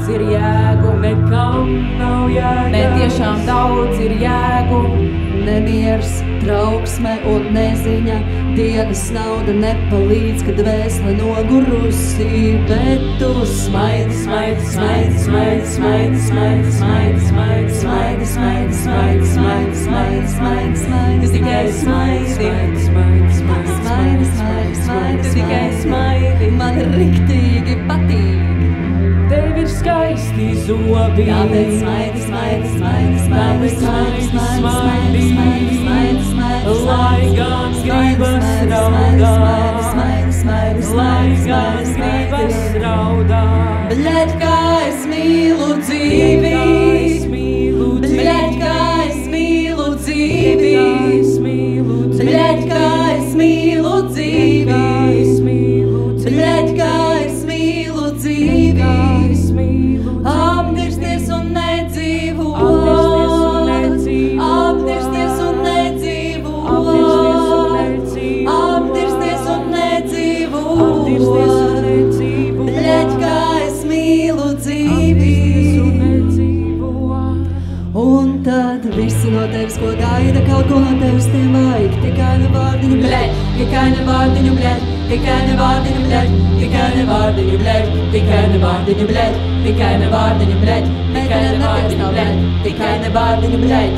daudz ir jēgu, nekam nav jēga. Netiešām daudz ir jēgu. Nemiers, trauksme un neziņa, dienas nauda nepalīdz, kad dvēsele nogurusi, bet tu smaidi, smaidi, smaidi, smaidi, smaidi, smaidi, smaidi, smaidi, smaidi, smaidi, smaidi, smaidi, smaidi, smaidi, smaidi, tu tikai smaidi, smaidi, smaidi, smaidi, smaidi, smaidi, tu tikai smaidi, man riktīgi patīk. Tev ir skaisti zobi, tāpēc smaidi, smaidi, smaidi, smaidi, smaidi, smaidi, smaidi, smaidi, smaidi, lai gan gribas raudāt, smaidi, smaidi, lai gan gribas raudāt. Bļaļ, kā es mīlu dzīvi, bļaļ, kā es mīlu dzīvi, bļaļ, kā es mīlu dzīvi, bļaļ, kā es mīlu dzīvi. Apdirsties un nedzīvot, apdirsties un nedzīvot, apdirsties un nedzīvot, bļaļ, kā es mīlu dzīvi. Un tad visi no tevis, ko gaida, kaut ko no tevis tie vajag, tikai ne vārdiņu bļaļ, tikai ne vārdiņu bļaļ, tikai ne vārdiņu bļaļ, tikai ne vārdiņu bļaļ, tikai ne vārdiņu bļaļ, tikai ne vārdiņu bļaļ, tikai ne vārdiņu bļaļ, tikai ne vārdiņu bļaļ.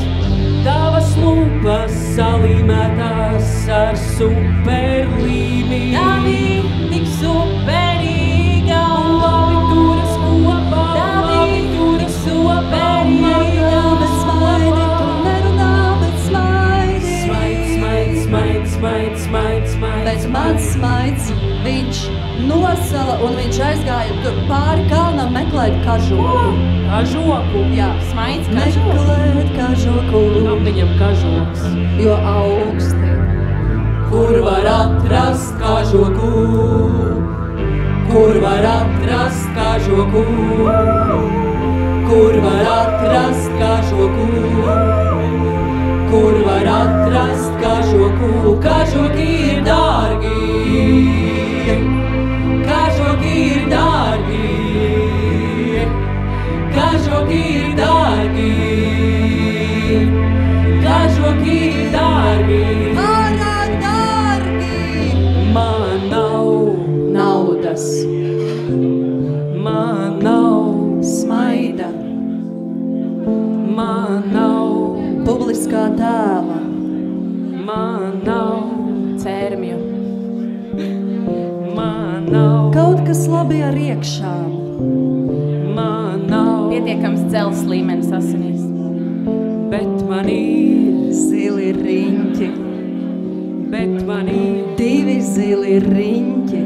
Tavas lūpas salīmētās ar superlīmi, Tavi tik superīga, labi turas kopā, labi turas superīga, bet smaidi, tu nerunā, bet smaidi. Smaid, smaid, smaid, smaid, smaid, Bet mans smaids, viņš nosala un viņš aizgāja tur pāri kalnam meklēt kažoku. Kažoku? Jā, smaids kažoku. Meklēt kažoku. Kam viņam kažoks? Jo augsti. Kur var atrast kažoku? Kur var atrast kažoku? Kur var atrast kažoku? Kur var atrast kažoku? Kažoki ir dārgi, kažoki ir dārgi, kažoki ir dārgi, kažoki ir dārgi. Pārāk dārgi. Man nav Naudas. Man nav Smaida. Man nav Publiskā tēla. Man nav Cērmju. Man nav Kaut kas labi ar iekšām. Man nav Pietiekams dzels līmenis asinīs. Bet man ir Zili riņķi. Bet man ir Divi zili riņķi.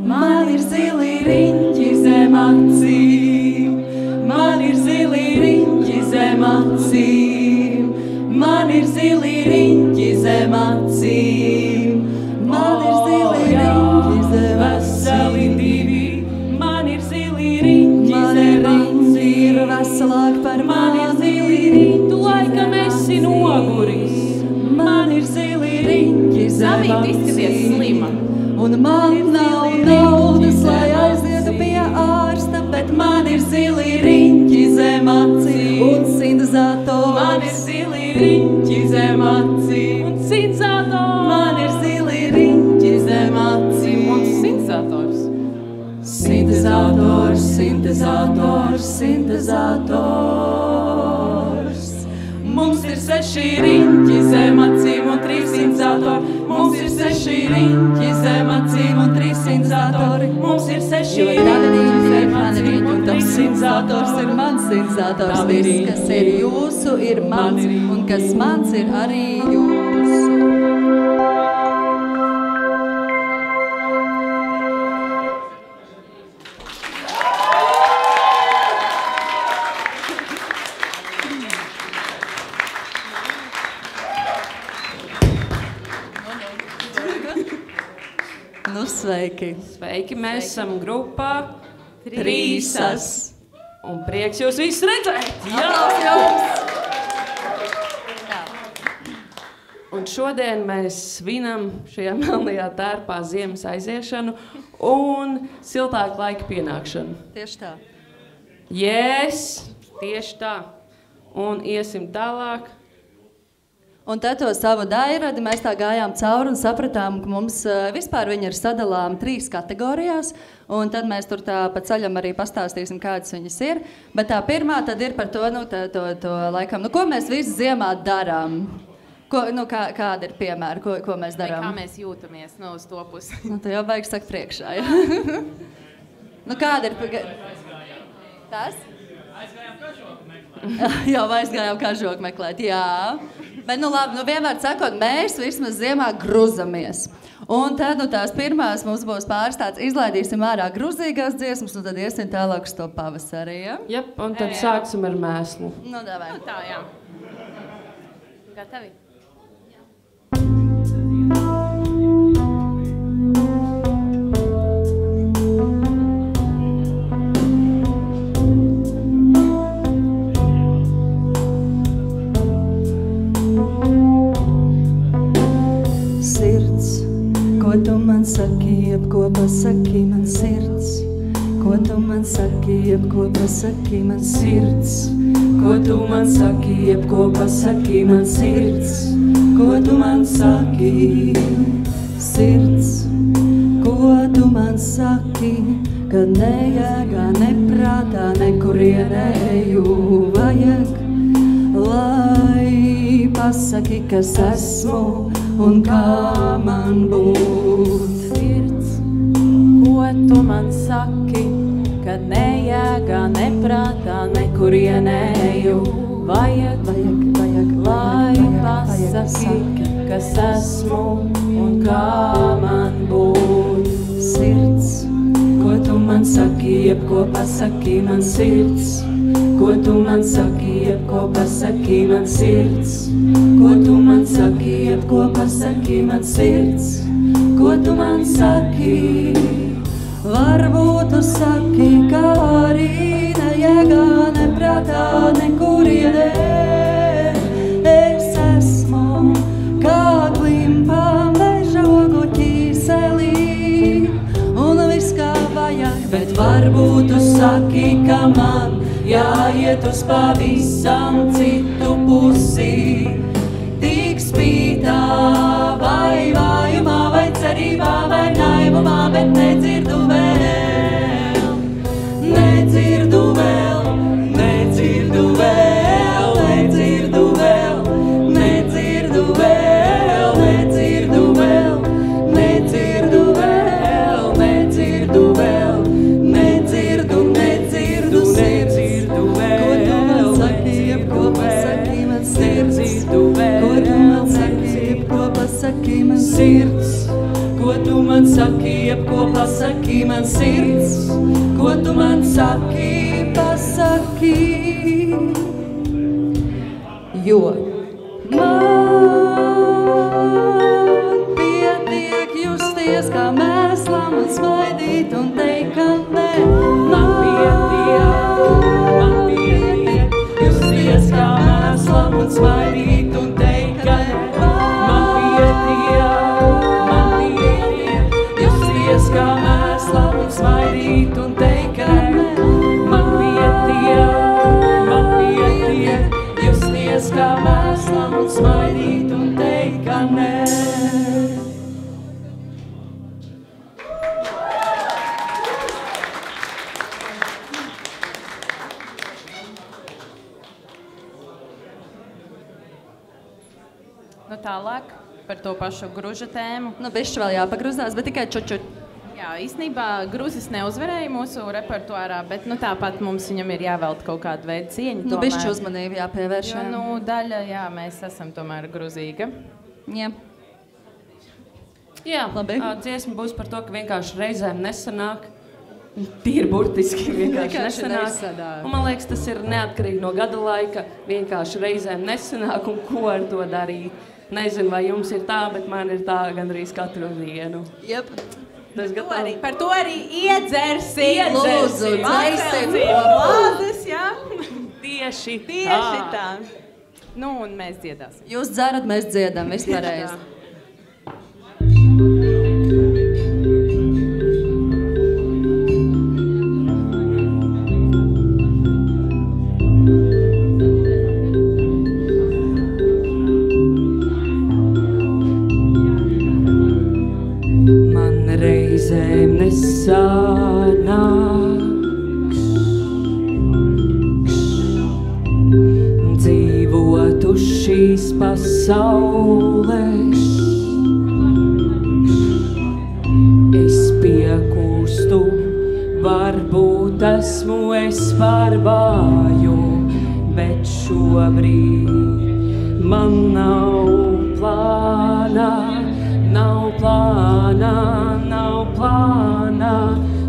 Man ir zili riņķi zem acīm. Man ir zili riņķi zem acīm. Man ir zili riņķi zem acīm. Man ir zili riņķi zem veseli acīm. divi. Man ir zili riņķi Man zem riņķi ir acīm. veselāk par Man ir mani. zili riņķi, tu laikam esi noguris. Man ir zili riņķi zem Savīt izskaties slima. Un man nav naudas, lai aizietu pie ārsta, bet man ir zili riņķi zem acīm un sintetizators. Man ir zili riņķi zem acīm un sintetizators. Man ir zili riņķi zem acīm Un sintetizators. Sintetizators, sintetizators, sintetizators. Mums ir 6 riņķi zem acīm un 3 sintetizātori. Mums ir 6 riņķi zem acīm un 3 sintetizātori. Mums ir 6 Jo tavi riņķi ir zem mani acīm riņķi, un un 3 tavs sintetizators ir sintetizātori. mans sintetizators. Tavi Viss, riņķi kas ir jūsu, ir mans, mani riņķi. un kas mans ir arī jūsu. Nu, sveiki! Sveiki, mēs esam grupā Trīsas. Un prieks jūs visus redzēt! Aplausi jums! Un šodien mēs svinam šajā melnajā tērpā ziemas aiziešanu un siltāku laiku pienākšanu. Tieši tā. Yes, tieši tā. Un iesim tālāk. Un tad to savu dairadi mēs tā gājām cauri un sapratām, ka mums vispār viņi ir sadalām 3 kategorijās, un tad mēs tur tā pa ceļam arī pastāstīsim, kādas viņas ir. Bet tā pirmā tad ir par to, to laikam, ko mēs visi ziemā darām. Kāda ir piemēra, ko mēs darām? Kā mēs jūtamies uz to pusi? Tu jau vajag sakt priekšā, ja? Kāda ir... Tas? Aizgājām kažoku meklēt. Jau aizgājām kažoku meklēt, jā. Bet, labi, vienmēr sakot, mēs vismaz ziemā gruzamies. Un tad, tās pirmās mums būs pāris tāds, izlaidīsim ārā gruzīgās dziesmas, un tad iesim tālāk uz to pavasarī, ja? Jep, un tad sāksim ar mēslu. Davai. Tā, jā. Gatavi? Ko tu man saki, jebko pasaki man sirds? Ko tu man saki, jebko pasaki man sirds? Ko tu man saki, jebko pasaki man sirds? Ko tu man saki, sirds? Ko tu man saki, kad nejēgā, neprātā, nekurienēju vajag? Lai pasaki, kas esmu un kā man būt. Sirds, ko tu man saki, kad nejēgā, neprātā, nekurienēju vajag, lai pasaki, kas esmu un kā man būt. Sirds, ko tu man saki, jebko pasaki man sirds? Ko tu man saki, jebko pasaki man sirds? Ko tu man saki, jebko pasaki man sirds? Ko tu man saki? Varbūt tu saki, kā arī nejēgā, neprātā, nekurienē. Es esmu kā klimpā mežogu ķīselī, un viss kā vajag, bet varbūt tu saki, ka man jāiet uz pavisam citu pusi. Tik spītā, vai vājumā, vai cerībā, vai naivumā, bet nedzirdu vēl, nedzirdu vēl, nedzirdu vēl, nedzirdu vēl, nedzirdu vēl, nedzirdu vēl, nedzirdu vēl, nedzirdu vēl, nedzirdu, nedzirdu, nedzirdu vēl. Ko tu man saki, jebko pasaki man sirds? Ko tu man saki, jebko pasaki man sirds? Ko tu man saki, jebko pasaki man sirds? Ko tu man saki, pasaki? Jo man pietiek justies kā mēslam un smaidīt un teikt, ka nē. Man pietiek justies kā mēslam un smaidīt un teikt, ka nē. Man pietiek justies kā mēslam un smaidīt un teikt, ka nē. Man pietiek justies kā mēslam un smaidīt un teikt, ka nē. Tālāk par to pašu gruža tēmu. Bišķi vēl jāpagruzās, bet tikai čuču. Jā, īstenībā gruzis neuzvarēja mūsu repertuārā, bet tāpat mums viņam ir jāvelt kaut kādu veidu cieņu. Bišķi uzmanību jāpievērš. Jo, daļa, jā, mēs esam tomēr gruzīga. Jā. Jā, labi. Dziesma būs par to, ka vienkārši reizēm nesanāk. Tīri burtiski vienkārši nesanāk. Un man liekas, tas ir neatkarīgi no gada laika. Vienkārši reizēm nesanāk un ko ar to darīt. Nezinu, vai jums ir tā, bet man ir tā gandrīz katru dienu. Jep. Par to arī iedzersim. Lūdzu, dzersim. Glāzes, jā. Tieši tā. Un mēs dziedāsim. Jūs dzerat, mēs dziedam, viss pareizi. saules. Es piekūstu, varbūt esmu es par vāju, bet šobrīd man nav plāna, nav plāna, nav plāna,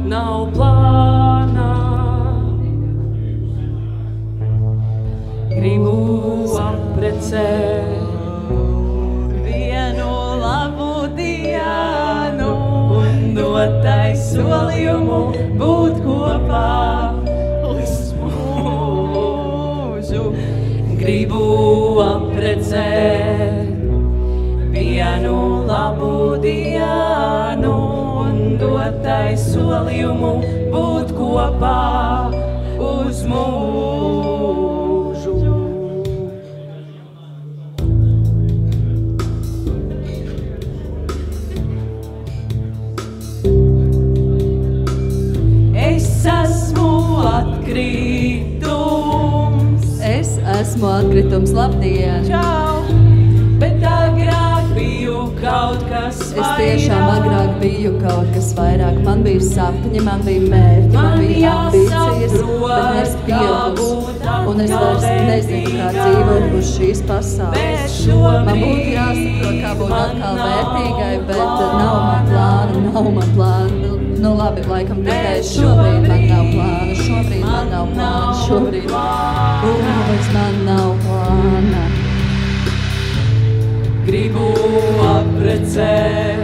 nav plāna. Gribu aprecēt vienu labu dienu un dotai solījumu būt kopā uz mūžu. Gribu aprecēt vienu labu dienu un dotai solījumu būt kopā uz mūžu. Esmu atkritums, labdien! Čau! Bet agrāk biju kaut kas vairāk. Es tiešām agrāk biju kaut kas vairāk. Man bija sapņi, man bija mērķi, man bija ambīcijas, bet es pieaugu. Un es vairs nezinu, kā dzīvot uz šīs pasaules. Man būtu jāsaprot, kā būt atkal vērtīgai, bet nav man plāna. Nu labi, laikam tikai šobrīd man nav plāna, šobrīd man nav plāna, šobrīd man nav plāna. Gribu aprecēt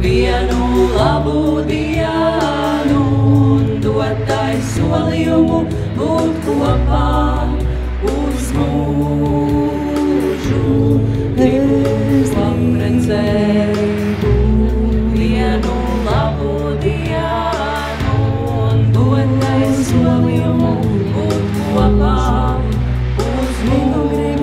vienu labu dienu un dotai solījumu būt kopā uz mūžu. Gribu aprecēt vienu labu dienu un dotai solījumu būt kopā uz mūžu.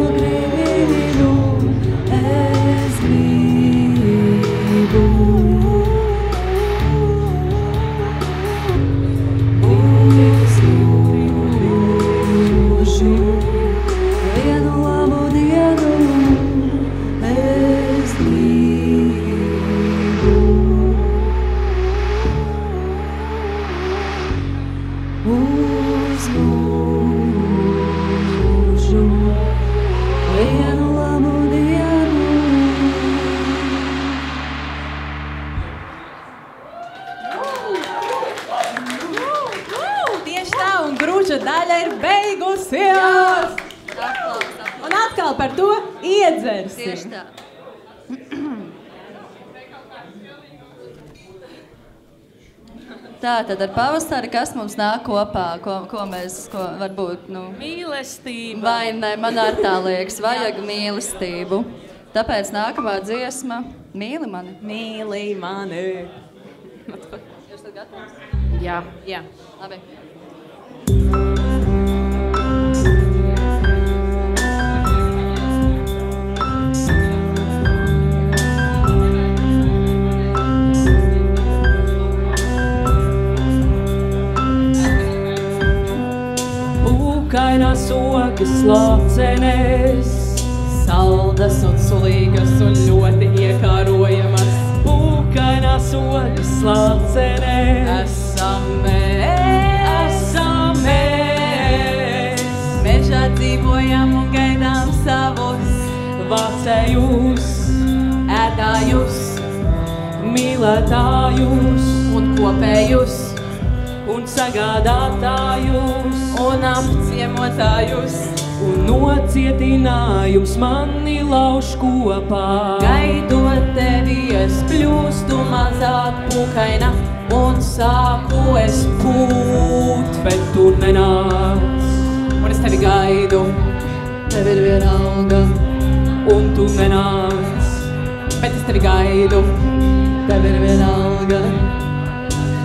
Daļa ir beigusies! Un atkal par to iedzersim. Tieši tā. Tā, tad ar pavasari, kas mums nāk kopā, ko varbūt, Mīlestība. Vai ne, man ar tā liekas, vajag mīlestību. Tāpēc nākamā dziesma, mīli mani. Mīli mani. Jūs tad gatavs? Jā. Labi. Pūkainas ogas lācenes, saldas un sulīgas un ļoti iekārojamas. Pūkainas ogas lācenes, esam mēs. Mežā dzīvojam un gaidām savus vācējus, ēdājus, mīlētājus un kopējus un sagādātājus un apciemotājus. Un nocietinājums mani lauž kopā. Gaidot tevi es kļūstu mazāk pūkaina un sāku es pūt. Bet tu nenāc, un es tevi gaidu. Tev ir vienalga. Un tu nenāc, bet es tevi gaidu. Tev ir vienalga.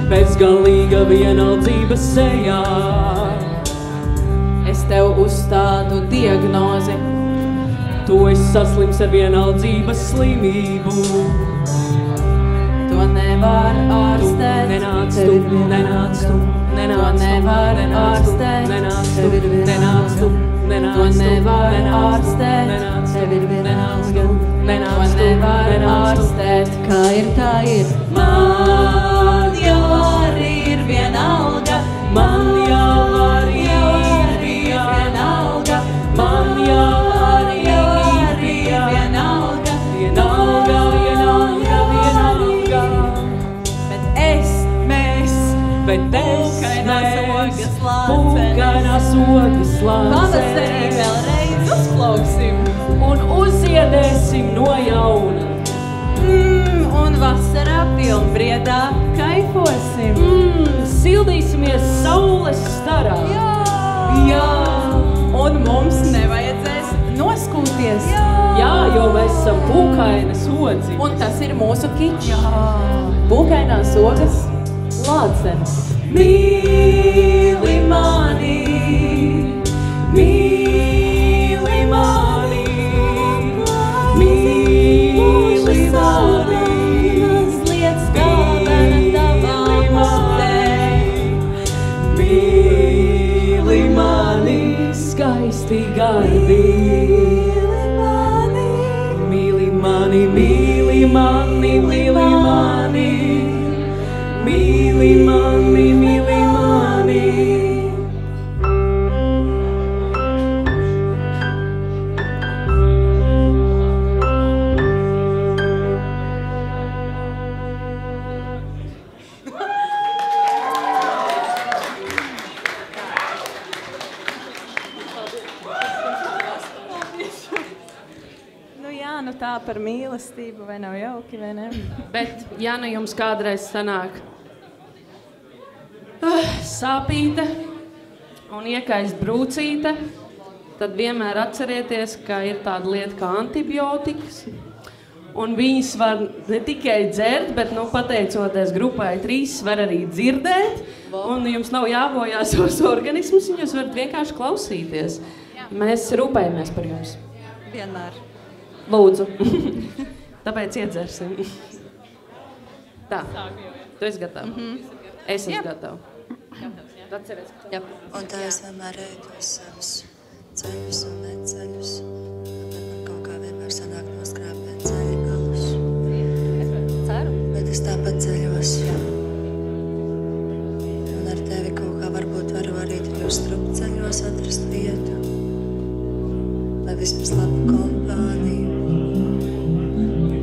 Bezgalīga vienaldzība sejā. Es tev uzstādu diagnozi. Tu esi saslims ar vienaldzības slimību. To nevar ārstēt. Nenāc tu, nenāc tu, nenāc tu, to nevar ārstēt. nenāc tu, nenāc tu, to nevar ārstēt, tev ir vienalga, to nevar ārstēt. kā ir tā ir. Man jau arī ir vienalga, man jau arī ir vienalga, man jau arī ir vienalga, vienalga, vienalga, vienalga. Pūkainās ogas lācenēs, Pavasarī vēlreiz uzplauksim, un uzziedēsim no jauna. un vasarā pilnbriedā kaifosim. Sildīsimies saules starā. Jā, un mums nevajadzēs noskūties. Jā, jo mēs esam pūkainas odzi. Un tas ir mūsu kičs. Pūkainās ogas lācenes. Mīli mani, mīli mani, mīli mani, Mazliet skābena tavā mutē. mīli mani, skaisti gardi. Mīli mani, mīli mani, mīli mani, mīli mani, mīli mani. Nu jā, nu tā par mīlestību, vai nav jauki, vai ne? Bet, ja nu jums kādreiz sanāk sāpīte un iekaist brūcīte, tad vienmēr atcerieties, ka ir tāda lieta kā antibiotikas. Un viņas var ne tikai dzert, bet, pateicoties grupai 3, var arī dzirdēt. Un jums nav jābojā savus organismus, un jūs varat vienkārši klausīties. Mēs rūpējamies par jums. Vienmēr. Lūdzu. Tāpēc iedzersim. Tā. Tu esi gatava? Es esmu gatava. Atceries. Jā. Un tā es vienmēr eju tos savus ceļus un neceļus. Bet man kaut kā vienmēr sanāk noskrāpēt ceļu galus. Ceru. Bet es tāpat ceļos. Un ar tevi kaut kā varbūt varu arī tajos strupceļos atrast vietu. Vai vismaz labu kompāniju.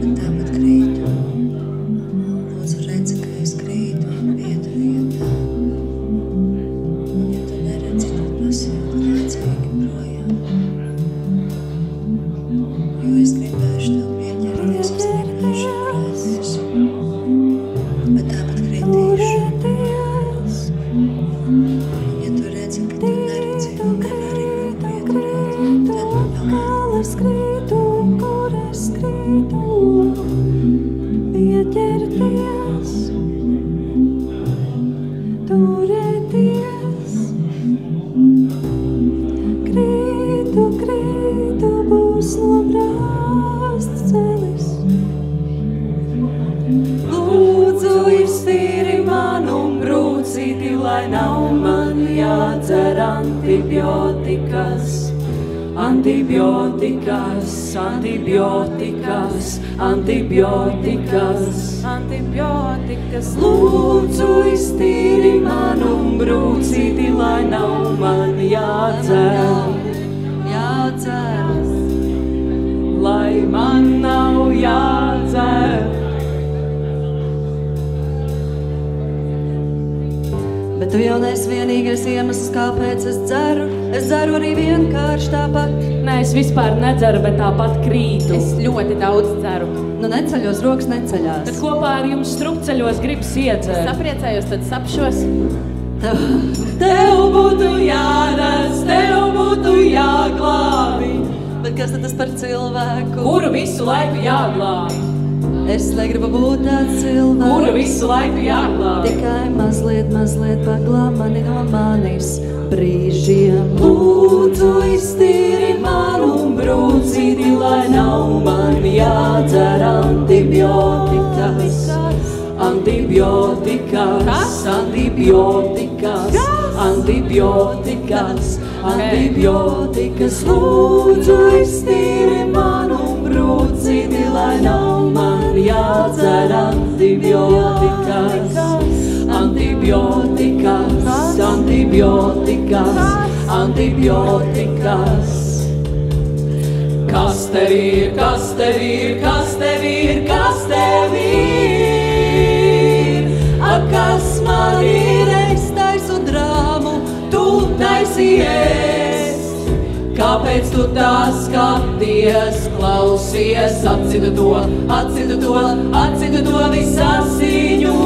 Bet tāpat krītu. Lūdzu redzi, ka es krītu un vietu vietā. Un ja tu neredzi, tad pasūti liecīgi projām. Jo es gribēšu tev pieķerties, es gribēšu preces. Bet tāpat kritīšu. Un ja tu redzi, ka tu neredzi un nevari kaut pieturēt, tad pamēr. Skrītu, kur es skrītu, pieķerties, turēties. Krītu, krītu, būs nobrāsts celis. Lūdzu, iztīri man un brūcīti, lai nav man jādzer antibiotikas. Antibiotikas, antibiotikas, antibiotikas, Antibiotikas lūdzu, iztīri man un brūcīti, lai nav man jādzer, lai man nav jādzer. Bet tu jau neesi vienīgais iemesls, kāpēc es dzeru. Es dzeru arī vienkārši tāpat. Nē, es vispār nedzeru, bet tāpat krītu. Es ļoti daudz ceru. Nu neceļos, rokas neceļās. Bet kopā ar jums strupceļos gribas iedzert. Sapriecājos, tad sapšos. Tev būtu jānes, tev būtu jāglābi. Bet kas tad tas par cilvēku? Kuru visu laiku jāglābi? Es negribu būt tāds cilvēks. Kuru visu laiku jāglābi? Tikai mazliet, mazliet paglāb mani no manis brīžiem. Lūdzu, iztīri man un brūcīti, lai nav man jādzer antibiotikas. Antibiotikas, antibiotikas, antibiotikas, antibiotikas, lūdzu iztīri manu brūcīti, lai nav man jādzer antibiotikas, antibiotikas, antibiotikas, antibiotikas. Kas tev ir, kas tev ir, kas tev ir, kas tev ir? Ak, kas man ir, es taisu drāmu, tu taisies. Kāpēc tu tā skaties, klausies, atcitu to, atcitu to, atcitu to visasiņo.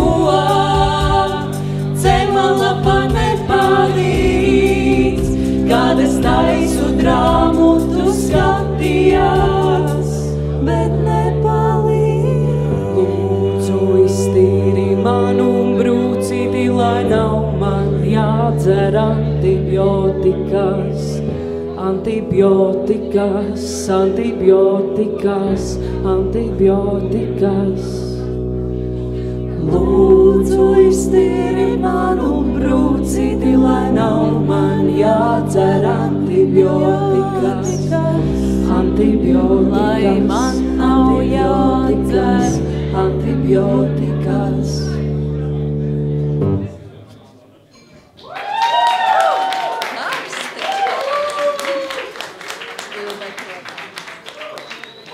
Ceļ man lapa nepalīdz, kad es taisu drāmu, tu skatījās, bet nepalīdz. Lūdzu, iztīri manu brūcīti, lai nav man jādzer antibiotikas, antibiotikas, antibiotikas, antibiotikas. Lūdzu, iztīri manu brūcīti, lai nav man jādzer antibiotikas, antibiotikas, lai man nav jādzer antibiotikas.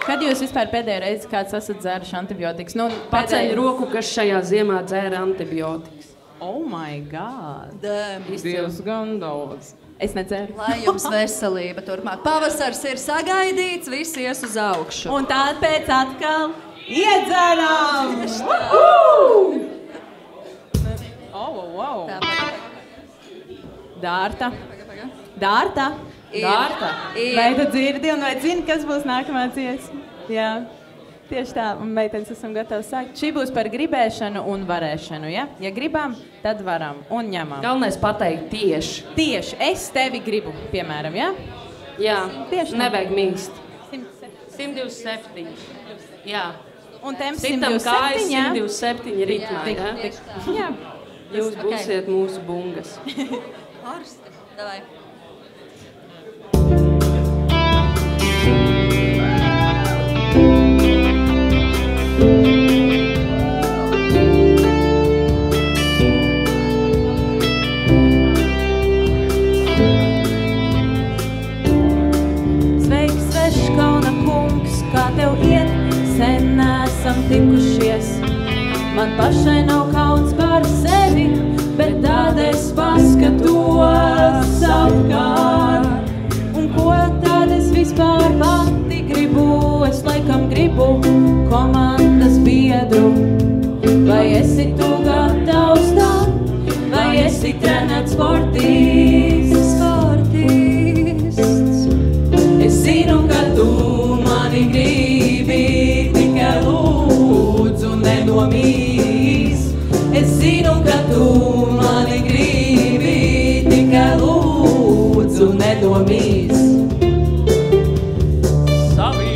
Kad jūs vispār pēdējo reizi kāds esat dzēruši antibiotikas? Nu, Paceļ roku, kas šajā ziemā dzēra antibiotikas. Oh my God! Diezgan daudz. Es nedzēru. Lai jums veselība turpmāk. Pavasars ir sagaidīts, visi ies uz augšu. Un tāpēc atkal iedzeram! Wow. Dārta. Dārta. Dārta. Vai tu dzirdi un vai zini, kas būs nākamā dziesma? Jā. Tieši tā, un meitenes esam gatavi sākt. Šī būs par gribēšanu un varēšanu, ja? Ja gribam, tad varam un ņemam. Galvenais pateikt tieši. Tieši, es tevi gribu, piemēram, ja? Jā, tieši nevajag mīkst. 127. Jā. Un temps Citam 127, kājas jā? 127 ritmā, ja? Jā. Jūs būsiet mūsu bungas. Horsti, davai. Sveiks, Sveškauna kungs, kā tev iet? Sen nesam tikušies. Man pašai nav kauns par sevi, bet tad es paskatos apkārt. Un ko tad es vispār pati gribu? Es laikam gribu komandas biedru. Vai esi tu gatavs tam? Vai esi trenēts sportists? Es zinu, ka tu mani gribi, tikai lūdzu nenomīs. Es zinu, ka tu mani gribi, tikai lūdzu nenomīs. Savi!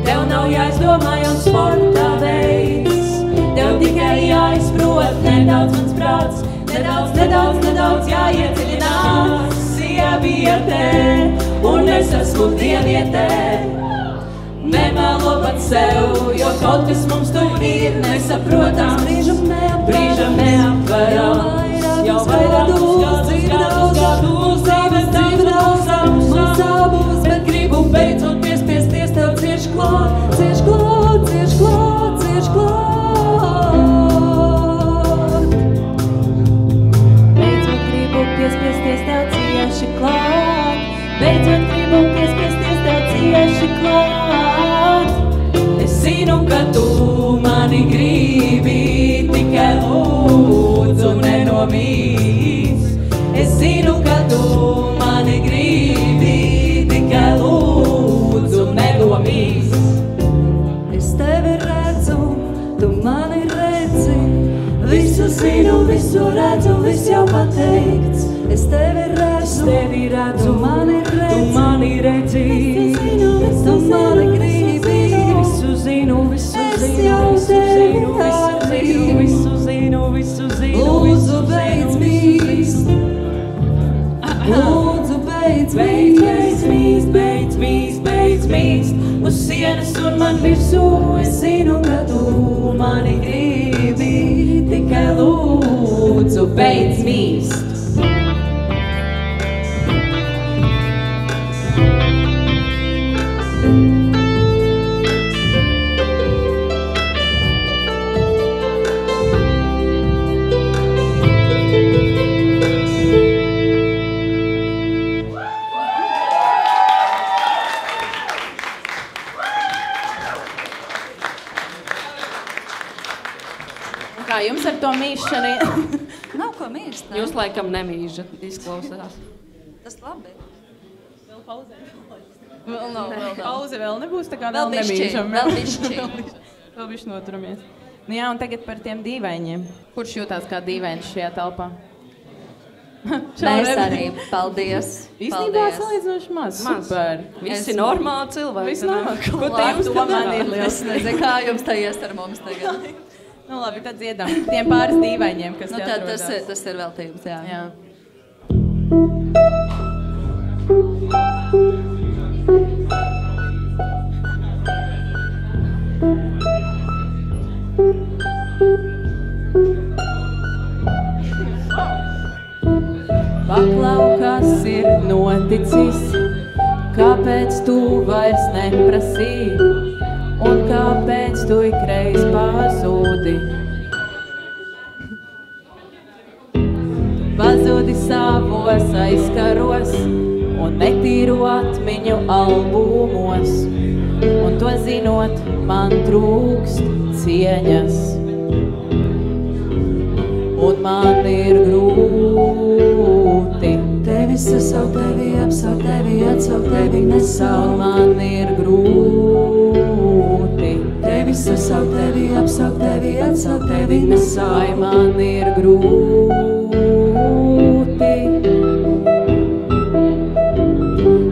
Tev nav jāizdomā jau sportā veids. Tev tikai jāizprot nedaudz mans prāts. Nedaudz jāieceļinās sievietē. Un es esmu dievietē. Nemelo pat sev, jo kaut kas mums tur ir nesaprotams. Brīžam neaptverams. Jau vairākus gadus dzīves abus, bet gribu beidzot piespiesties tev cieši klāt. Beidzot gribu piespiesties tev cieši klāt. Es zinu, ka tu mani gribi, tikai lūdzu nenomīs. Es zinu, ka tu mani gribi, tikai lūdzu nenomīs. Es tevi redzu, tu mani redzi, visu zinu, visu redzu, viss jau pateikts. Es tevi redzu, tu mani redzi, tu mani gribi. Visu zinu, visu zinu, visu zinu, visu zinu. Lūdzu, beidz mīst. Lūdzu, beidz mīst. Uz sienas un man virsū, es zinu, ka tu mani gribi. Tikai lūdzu, beidz mīst. Kā jums ar to mīšanu? Nav ko mīst, ne? Jūs laikam nemīžat, izklausās. Tas labi. Vēl pauzē. Vēl nav. Pauze vēl nebūs, tā kā Vēl nemīšam. Vēl bišķi. Vēl bišķi noturamies. Nu jā, un tagad par tiem dīvaņiem. Kurš jūtās kā dīvains šajā telpā? Mēs arī. Paldies. Īstenībā salīdzinoši maz. Super. Visi normāli cilvēki. Visi normāli. Ko te jūs To man ir Es liels. nezinu, kā jums tā iest ar mums tagad. Nu labi, tad dziedam. Tiem pāris dīvaņiem, kas Nu, te tad atrodas. tas ir veltījums, jā. Jā. Paklau, kas ir noticis, kāpēc tu vairs neprasīji, un kāpēc tu ikreiz pazūdi? Pazūdi savos aizkaros un netīru atmiņu albumos, un to zinot, man trūkst cieņas. Un man ir grūti Tevi sasaukt, tevi apsaukt, tevi atsaukt, tevi nesaukt. un man ir grūti Tevi sasaukt, tevi apsaukt, tevi atsaukt, tevi vai nesaukt. man ir grūti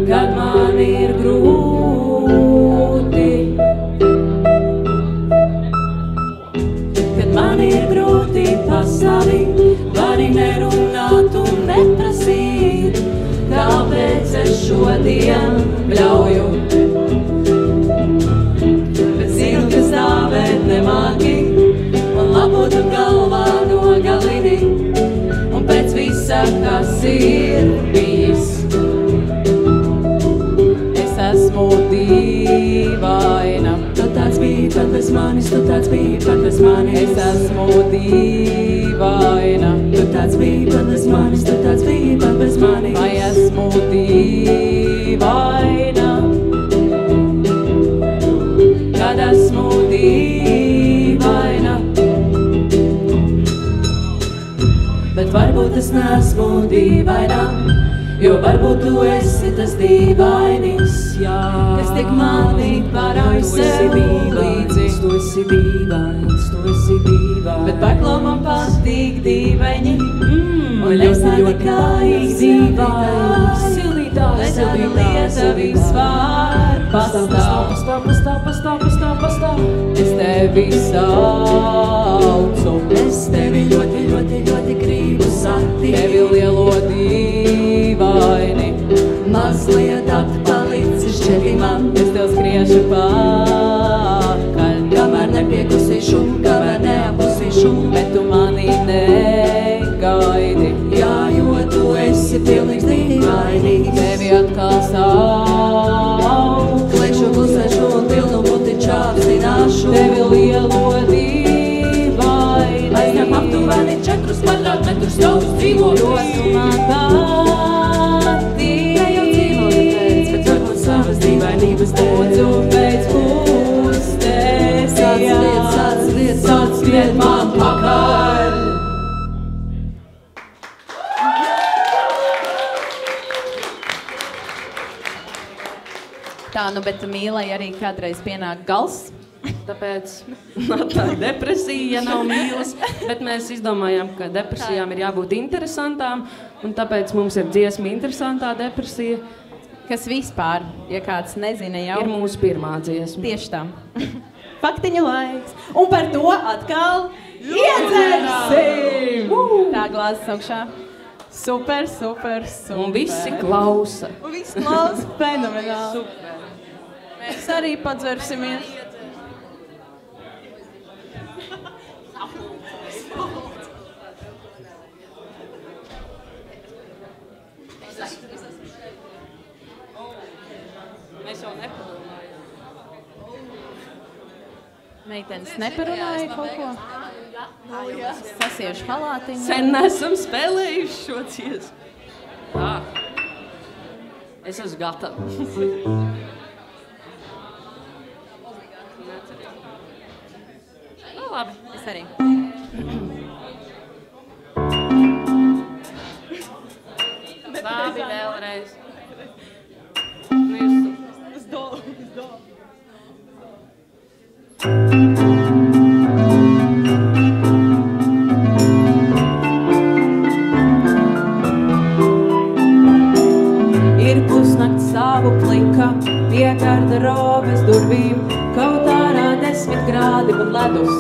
kad man ir grūti kad man ir grūti pasavi vari nerunāt un neprasīt kāpēc es šodien bļauju bet zinu, ka stāvēt nemāki un labotu galvā nogalini un pēc visa, kas ir bijis es esmu dīvaina Tu tāds biji pat bez manis, tu tāds biji pat bez manis. es esmu dīvaina Tu tāds biji pat bez manis, tu tāds biji pat bez manis. vai esmu dīvaina kad esmu dīvaina Bet varbūt es neesmu dīvaina, jo varbūt tu esi tas dīvainis, jā. kas tik mani parauj sev līdzi Tu esi dīvains, tu esi dīvains. bet paklau man patīk dīvaini un es ļoti nekā izdzīvājis Silītājs, Tāda lieta vispār pastāv Es tevi saucu Es tevi ļoti, ļoti, ļoti gribu satikt. Tevi lielo dīvaini Mazliet atpalicis šķieti man, Es tev skriešu pakaļ kamēr nepiekusīšu, kamēr neapusīšu. Bet tu mani negaidi Jā, jo tu esi pilnīgs dīvainīgs. Tevi atkal sauc Klekšu, klusēšu un pilnu muti čāpstināšu. Tevi lielo dīvaini Aizņem aptuveni 4 kvadrātmetrus tavus dzīvokļus. Jo tu man patīk Ne jau dzīvoju pēc, bet varbūt savas dīvainības dēļ. Lūdzu pēc pustes Sāc skriet man pakaļ. Tā, nu, bet mīlai arī kādreiz pienāk gals. tāpēc tā ir depresija, ja nav mīlas, bet mēs izdomājām, ka depresijām ir jābūt interesantām, un tāpēc mums ir dziesma Interesantā depresija. Kas vispār, ja kāds nezina jau, ir mūsu pirmā dziesma. Tieši tā. Faktiņu laiks. Un par to atkal iedzersim! Tā glāzes augšā. Super, super, super. Un visi klausa. Un visi klausa fenomenāli. Super. Mēs arī padzersimies. Mēs jau neparunājām. Meitenes neparunāja kaut ko? Sasiešu halātiņu. Sen nesam spēlējuši šo dziesmu. Tā. Es esmu gatava. Labi. Es arī. Labi, vēlreiz. Uz dolu. Ir pusnakts savu plika, pie garderobes durvīm, kaut ārā 10 grādi un ledus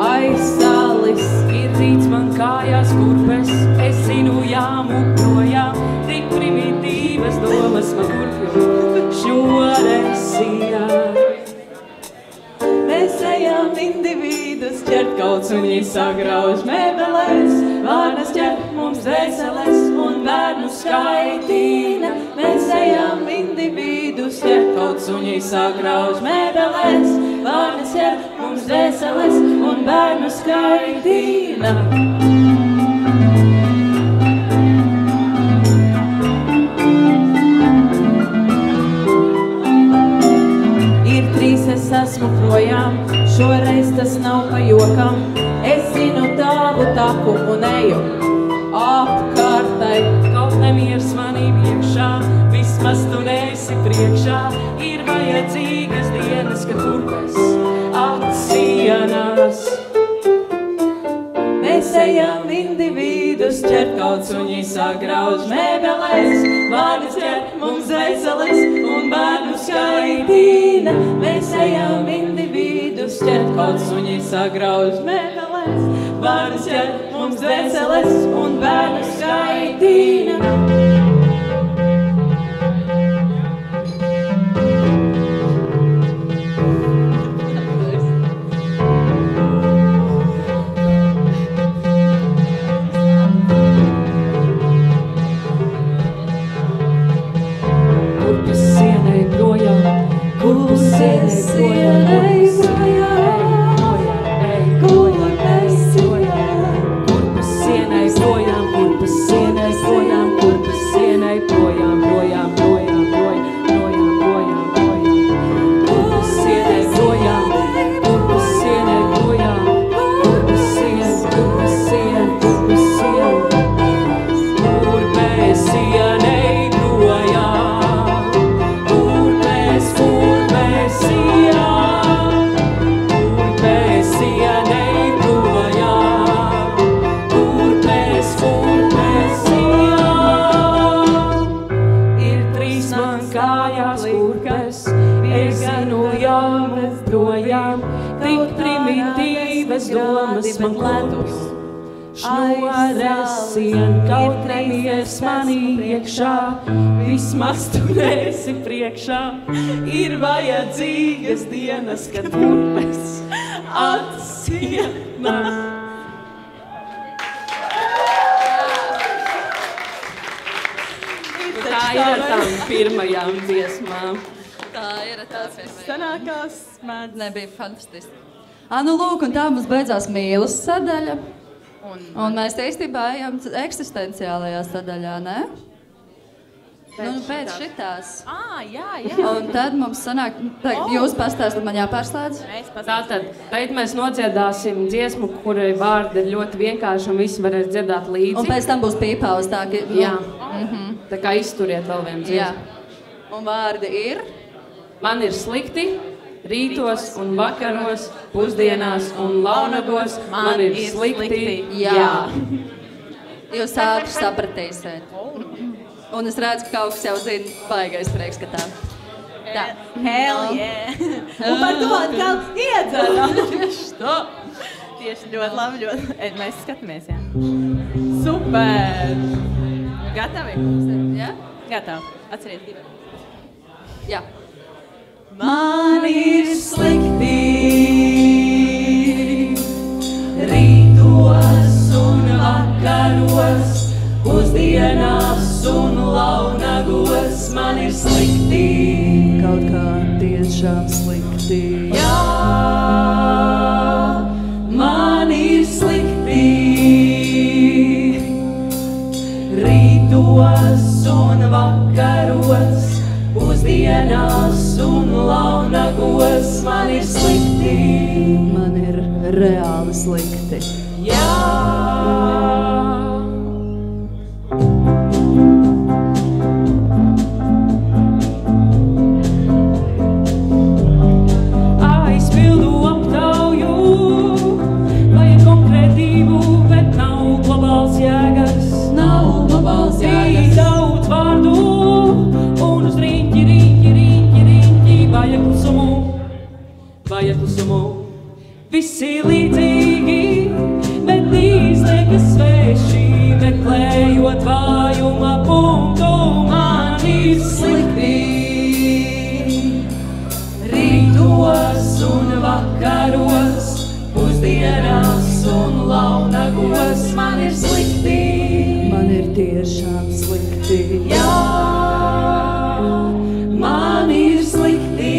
aizsalis. Ir rīts man kājās kurpes, es zinu jāmukrojām, tik primitīvas domas man kurpju šoresijā. Mēs ejam individus ķert kauts un viņi sagrauž mēbelēs, vārnas ķert mums dvēseles un bērnu skaitīna. Mēs ejam individus ķert kauts un viņi sagrauž mēbelēs, vārnas ķert mums dvēseles un bērnu skaitīna. Es esmu projām, šoreiz tas nav pa jokam. Es zinu tavu taku un eju apkārtai. Kaut nemiers manī iekšā, vismaz tu neesi priekšā. Ir vajadzīgas dienas, kad kurpes atsienās. Mēs ejam individus ķert kauts un viņi sagrauž mēbelēs, vārnas ķert mums dvēseles un bērnu skaitīna. Mēs ejam individus ķert kauts un viņi sagrauž mēbelēs, vārnas ķert mums dvēseles un bērnu skaitīna. domas man ledus. Šnoresien, kaut neies manī iekšā, vismaz tu neesi priekšā. Ir vajadzīgas dienas, kad kurpes atsienās. Tā ir ar tām pirmajām dziesmām. Tā ir tāds Sanākās mēdz. Nebija fantastiski. Nu lūk, un tā mums beidzās mīlas sadaļa. Un mēs īstenībā ejam eksistenciālajā sadaļā, ne? Pēc šitās. Jā. Un tad mums sanāk, jūs pastāstat, man jāpārslēdz? Tātad, tagad mēs nodziedāsim dziesmu, kurai vārdi ir ļoti vienkārši un visi varēs dziedāt līdzi. Un pēc tam būs pīpaus, tā ka... Jā. Tā kā izturiet vēl vienu dziesmu. Un vārdi ir? Man ir slikti, Rītos un vakaros, pusdienās un launagos man ir slikti. Jā. Jūs ātri sapratīsiet. Un es redzu, ka kaut kas jau zina baigais priekšskatā. Tā. Hell yeah! Un par to atkal iedzeram. Tieši ļoti labi, ļoti. Mēs skatāmies, jā. Super! Gatavi? Jā? Gatavi. Atceries divi. Jā. Man ir slikti rītos un vakaros, pusdienās un launagos. Man ir slikti, Kaut kā tiešām slikti. jā, man ir slikti rītos un vakaros, pusdienās un launagos. Man ir slikti, Man ir reāli slikti. jā. Aizpildu aptauju, vajag konkrētību, bet nav globāls jēgas. Nav globāls jēgas. Tik daudz vārdu, un uz riņķi, vajag klusumu. Visi līdzīgi, bet izliekas sveši, meklējot vājuma punktu. Man ir slikti rītos un vakaros, pusdienās un launagos. Man ir slikti, Man ir tiešām slikti. jā, man ir slikti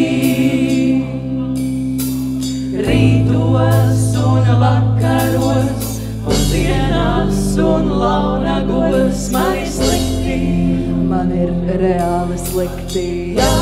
rītos un vakaros, pusdienās un launagos. Man ir slikti, Man ir reāli slikti. jā.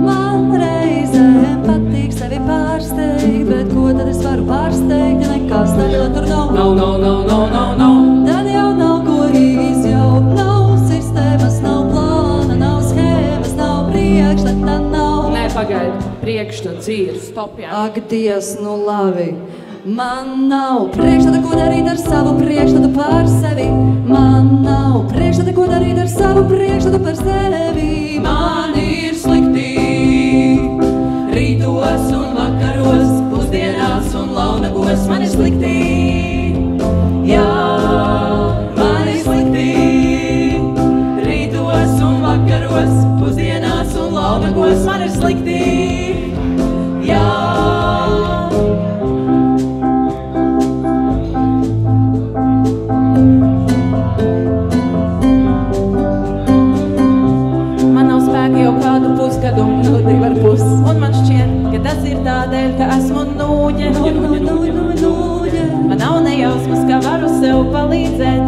Man reizēm patīk sevi pārsteigt, bet ko tad es varu pārsteigt, ja nekas tagad tur nav? No. Tad jau nav ko izjaukt, nav sistēmas, nav plāna, nav schēmas, nav priekšstata, nav. Nē, pagaidi, priekšstats ir. Stop, jā. Ak, Dievs, nu labi. Man nav priekšstata, ko darīt ar savu priekšstatu par sevi. Man nav priekšstata, ko darīt ar savu priekšstatu par sevi. Man ir slikti rītos un vakaros, pusdienās un launagos. Man ir slikti, jā, man ir slikti rītos un vakaros, pusdienās un launagos. Man ir slikti, jā. Man nav spēka jau kādu pusgadu, nu 2,5. Un man šķiet, ka tas ir tādēļ, ka esmu nūģe. Man nav nejausmas, kā varu sev palīdzēt.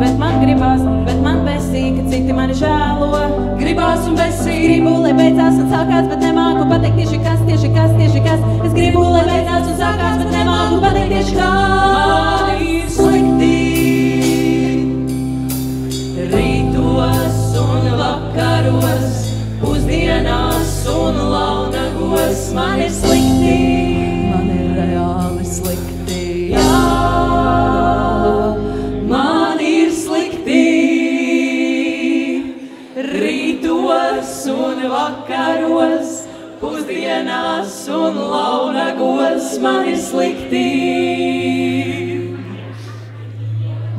Bet man gribās, bet man besī, ka citi mani žēlo. Gribās un besī. Gribu, lai beidzās un sākās, bet nemāku pateikt tieši kas. Es gribu, lai beidzās un sākās, bet nemāku pateikt tieši kas. Man ir slikti rītos un vakaros, pusdienās un launagos. Man ir slikti, Man ir reāli slikti. jā, man ir slikti rītos un vakaros, pusdienās un launagos. Man ir slikti.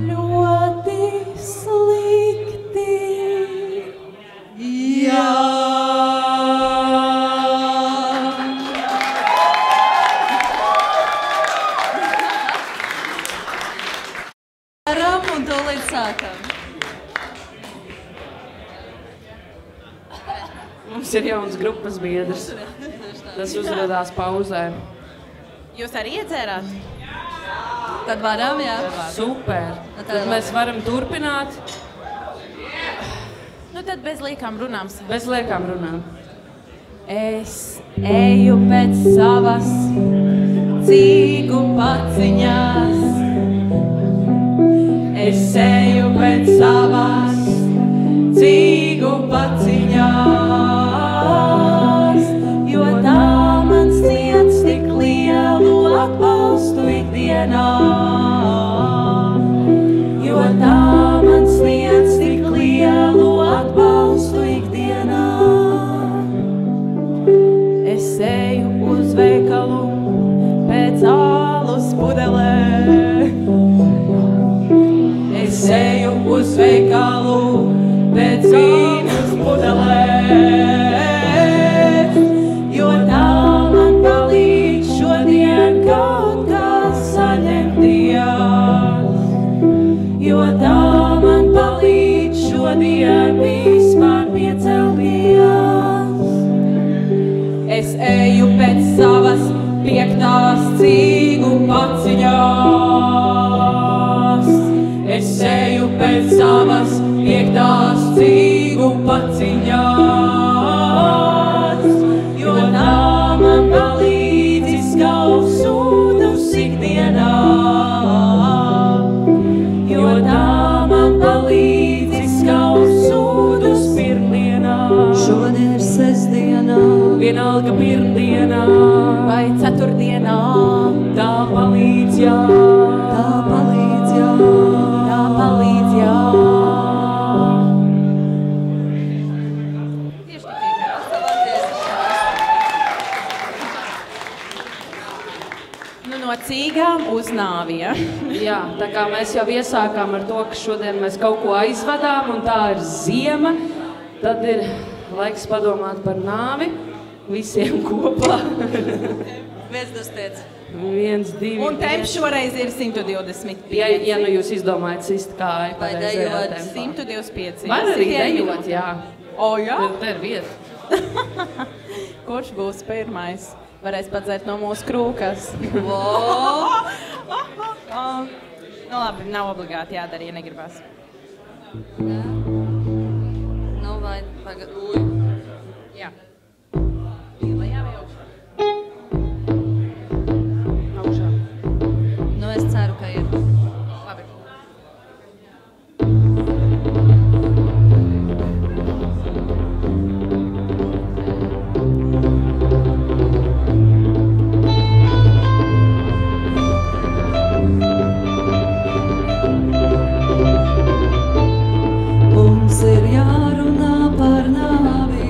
Ļoti slikti. Jā. Varam un tūlīt sākam. Mums ir jauns grupas biedrs. Tas uzradās pauzē. Jūs arī iedzērāt? Tad varam, jā. Super. Tad mēs varam turpināt Nu tad bez liekām runām. bez liekām runām. Es eju pēc savas cīgu paciņās. Es eju pēc savas cīgu paciņās, jo tā man sniedz tik lielu atbalstu ikdienā. Jo tā man sniedz tik lielu atbalstu ikdienā. Es eju uz veikalu pēc alus pudelē. Es eju uz veikalu pēc vīnas pudelē, jo tā man palīdz šodien kaut kā saņemties. Jo tā man palīdz šodien vispār piecelties. Es eju pēc savas 5. cīgu paciņās. Es eju pēc savas 5. cīgu paciņās, jo tā man palīdz izskaut sūdus ikdienā. Jo tā man palīdz izskaut sūdus pirmdienā. Šodien ir sestdienā, Vienalga pirmdienā vai ceturtdienā. tā palīdz, jā. tā palīdz, jā. Tā palīdz, jā. Nu, no cīgām uz nāvi, ja? Jā, tā kā mēs jau iesākām ar to, ka šodien mēs kaut ko aizvadām un tā ir ziema, tad ir laiks padomāt par nāvi visiem kopā. Viesdustēc. 1, 2, Un temps šoreiz ir 125. Ja nu jūs izdomājat sist kāju Vai pareizajā dejot tempā. 125. Var arī dejot, jā. O, jā? Te ir vieta. Kurš būs pirmais? Varēs padzert no mūsu krūkas. Nu labi, nav obligāti jādara, ja negribas. Nu, vai tagad... Jā. Lejā vai augšā? Augšā. Nu, es ceru, ka ir. Labi. Mums ir jārunā par nāvi.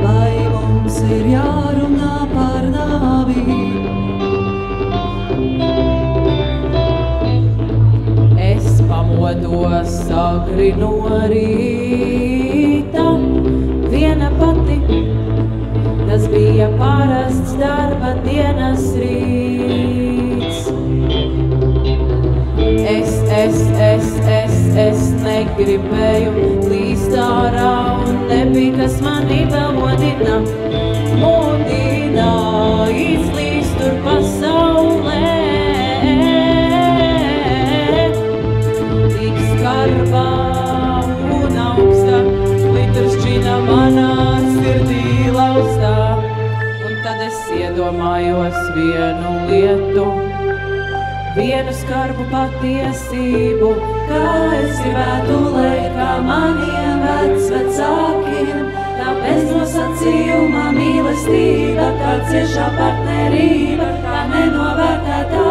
Vai mums ir jārunā par nāvi? Es pamodos agri no rīta, viena pati. Tas bija parasts darba dienas rīts. Es negribēju līst ārā un nebija, kas mani vēl mudina izlīst tur pasaulē. Tik skarbā un augsta, lituršķina manā sirdī laustā. Un tad es iedomājos vienu lietu, vienu skarbu patiesību, kā es gribētu lēt, kā maniem vecākiem. Tā beznosacījuma mīlestība, kā ciešā partnerība, kā nenovērtētā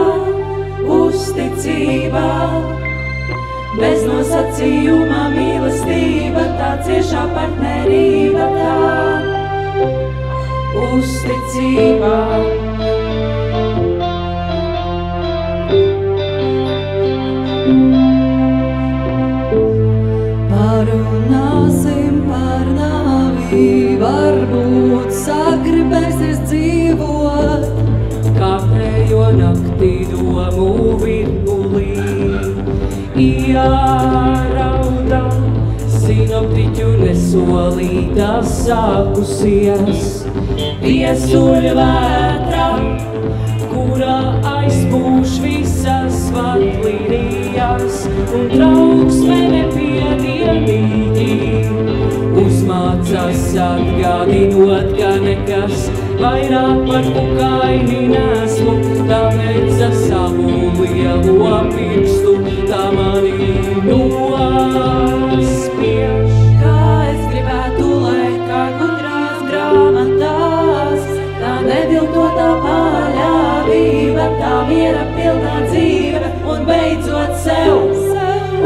uzticība. Beznosacījuma mīlestība, tā ciešā partnerība, tā uzticība. Parunāsim par nāvi, varbūt sagribēsies dzīvot. Kārtējo naktī domu virpulī jārauda, sinoptiķu nesolītā sākusies viesuļvētra, kurā aizpūš visas vadlīnijas un trauksme nepiedienīgi. Uzmācās atgādinot, ka nekas vairāk par kukaini nesmu, tāpēc ar savu lielo pirkstu tā mani nospiež. Kā es gribētu, lai kā gudrās grāmatās, tā neviltotā paļāvība, tā miera pilnā dzīve un beidzot sev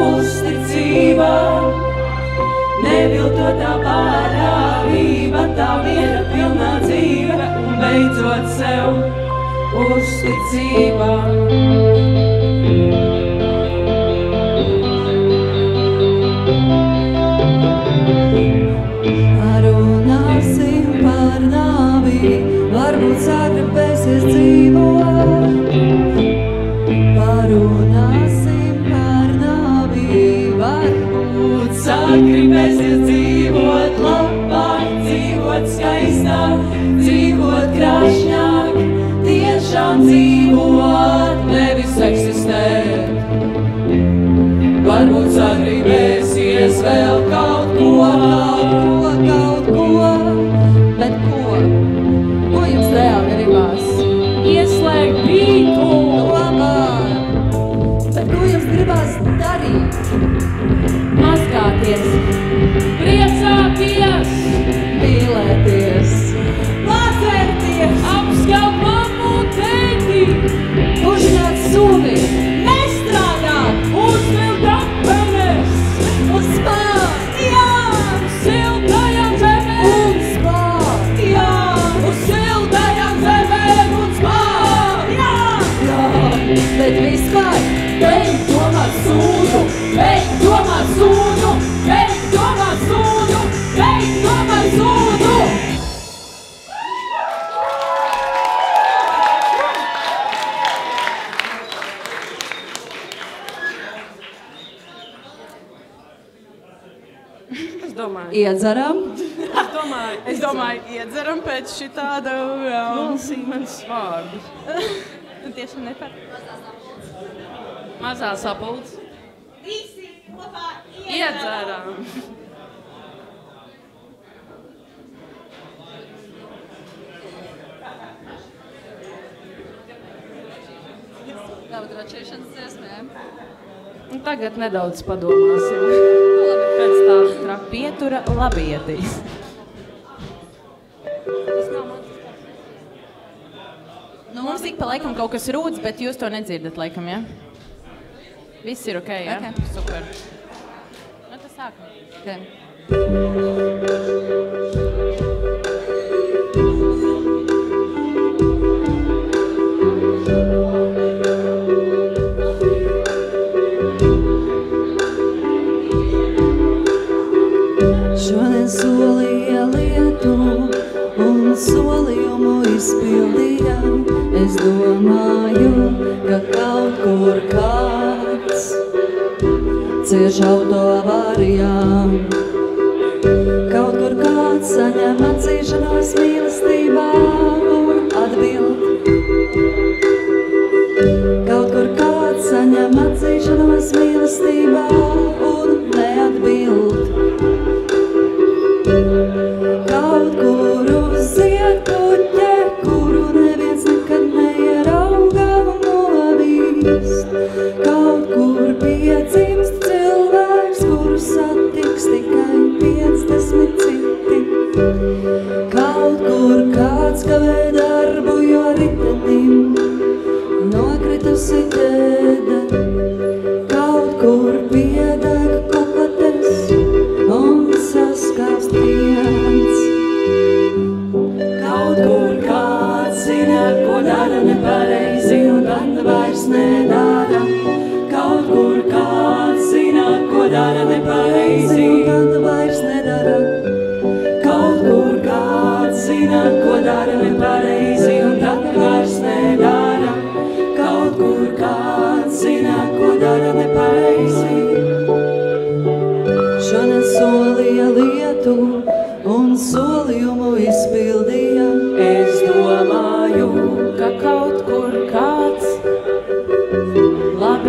uzticība. Neviltotā paļāvība, tā miera pilnā dzīve un beidzot sev uzticība. Parunāsim par nāvi, varbūt sagribēsies dzīvot. Parunāsim par nāvi, varbūt sagribēsies dzīvot labāk, dzīvot skaistāk, dzīvot krāšņāk, tiešām dzīvot, nevis eksistēt. Varbūt sagribēsies vēl kaut ko, bet ko? Ko jums reāli gribās? Ieslēgt bītu! Labāk! Bet ko jums gribās darīt? Mazgāties! Priecāties! Mīlēties! Lācēties! Apskalt mammu un tēti! Pušināt suvi! Nestrādāt! Uzvilt apenes! Uz spārt! Jā! Siltajām zemēm! Un spārt! Jā! Uz siltajām zemēm un spārt! Jā! Jā! Bet vispār! Beidz domāt sūdu! Beidz domāt sūdu! Beidz domāt sūdu! Beidz domāt sūdu! Es domāju. Iedzeram. Es domāju, iedzeram pēc šitāda Nolasīja manis vārdus. tieši nepar. Mazā sapulce. Visi kopā Iedzeram. Tāpat račīšanas dziesmēm. Un tagad nedaudz padomāsim. Pēc tāda traka. Pietura labietīs. Nu, mums ik pa laikam kaut kas rūdz, bet jūs to nedzirdat laikam, ja? Viss ir ok, ja? Ok. Super. Nu, tas sākam. Okay. Šodien solīja lietu un solījumu izpildīja. Es domāju, ka kaut kur kāds cieš autoavārijā. Kaut kur kāds saņem atzīšanos mīlestībā un atbild. Kaut kur kāds saņem atzīšanos mīlestībā un neatbild. Kaut kur uz ziedpuķe, kuru neviens nekad neierauga un novīst. Kaut kur piedzimst cilvēks, kuru satiks tikai 50 citi. Kaut kur kāds kavē darbu, jo ritenim nokritusi ķēde. Kaut kur piedeg kokotes un saskāpst piens. Kaut kur kāds zina, ko dara nepareizi un tad vairs nedara. Kaut kur kāds zina, ko dara nepareizi un tad vairs nedara. Kaut kur kāds zina, ko dara nepareizi un tad vairs nedara. Kaut kur kāds zina, ko dara nepareizi. Šodien solīja lietu un solījumu izpildīja. Es domāju, ka kaut kur kāds labi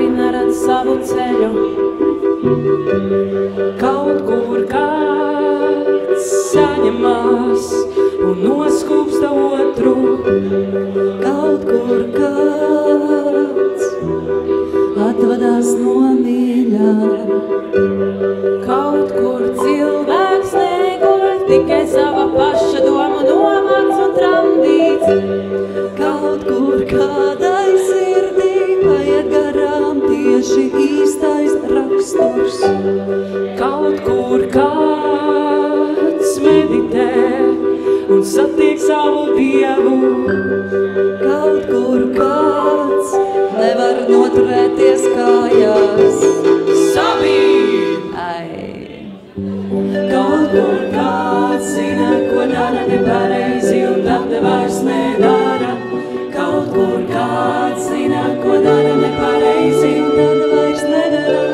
dara nepareizi un tad vairs nedara. Kaut kur kāds zina, ko dara nepareizi un tad vairs nedara.